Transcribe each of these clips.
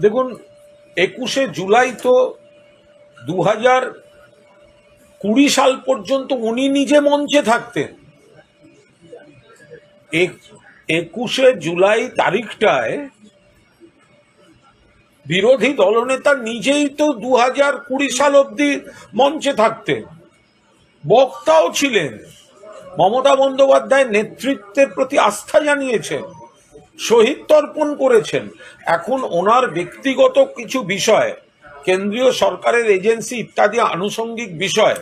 দেখুন, 21শে জুলাই তো 2020 সাল পর্যন্ত উনি নিজে মঞ্চে থাকতেন। 21শে জুলাই তারিখটায় বিরোধী দলনেতা নিজেই তো 2020 সাল অব্দি মঞ্চে থাকতেন, বক্তাও ছিলেন, মমতা বন্দ্যোপাধ্যায়ের নেতৃত্বের প্রতি আস্থা জানিয়েছেন, শহীদ তর্পণ করেছেন। এখন ওনার ব্যক্তিগত কিছু বিষয়, কেন্দ্রীয় সরকারের এজেন্সি ইত্যাদি আনুষঙ্গিক বিষয়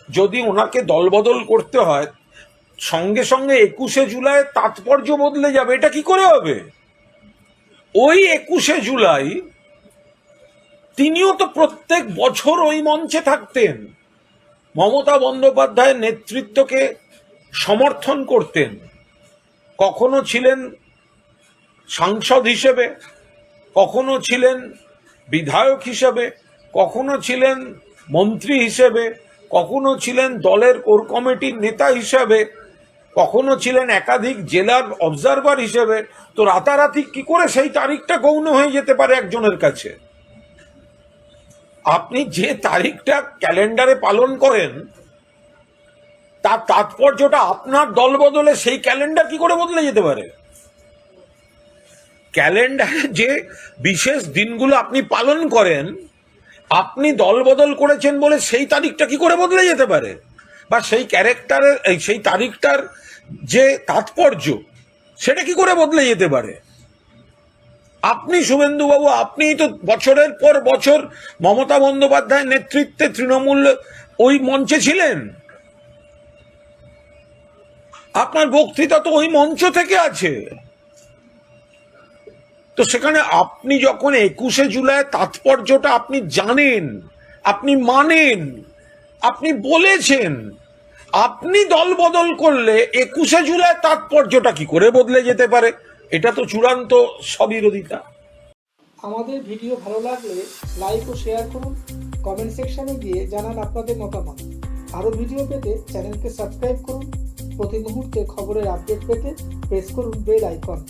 যদি ওনাকে দলবদল করতে হয়, সঙ্গে সঙ্গে 21শে জুলাই তাৎপর্য বদলে যাবে, এটা কি করে হবে? ওই 21শে জুলাই তিনিও তো প্রত্যেক বছর ওই মঞ্চে থাকতেন, মমতা বন্দ্যোপাধ্যায়ের নেতৃত্বকে সমর্থন করতেন। কখনো ছিলেন সাংসদ হিসেবে, কখনো ছিলেন বিধায়ক হিসেবে, কখনো ছিলেন মন্ত্রী হিসেবে, কখনো ছিলেন দলের কোর কমিটির নেতা হিসেবে, কখনো ছিলেন একাধিক জেলার অবজারভার হিসেবে। তো রাতারাতি কি করে সেই তারিখটা গৌণ হয়ে যেতে পারে একজনের কাছে? আপনি যে তারিখটা ক্যালেন্ডারে পালন করেন তার তাৎপর্যটা আপনার দল বদলে সেই ক্যালেন্ডার কি করে বদলে যেতে পারে? ক্যালেন্ডারে যে বিশেষ দিনগুলো আপনি পালন করেন, আপনি দল বদল করেছেন বলে সেই তারিখটা কি করে বদলে যেতে পারে? বা সেই ক্যারেক্টারের সেই তারিখটার যে তাৎপর্য সেটা কি করে বদলে যেতে পারে? আপনি শুভেন্দুবাবু, আপনিই তো বছরের পর বছর মমতা বন্দ্যোপাধ্যায়ের নেতৃত্বে তৃণমূল ওই মঞ্চে ছিলেন, আপনার বক্তৃতা তো ওই মঞ্চ থেকে আছে। তো সেখানে আপনি যখন 21শে জুলাই তাৎপর্যটা আপনি জানেন, আপনি মানেন, আপনি বলেছেন, আপনি দল বদল করলে 21শে জুলাই তাৎপর্যটা কি করে বদলে যেতে পারে? এটা তো চূড়ান্ত স্ববিরোধিতা। আমাদের ভিডিও ভালো লাগলে লাইক ও শেয়ার করুন, কমেন্ট সেকশনে গিয়ে জানান আপনাদের মতামত। আরও ভিডিও পেতে চ্যানেলকে সাবস্ক্রাইব করুন। প্রতি মুহূর্তে খবরের আপডেট পেতে প্রেস করুন বেল আইকন।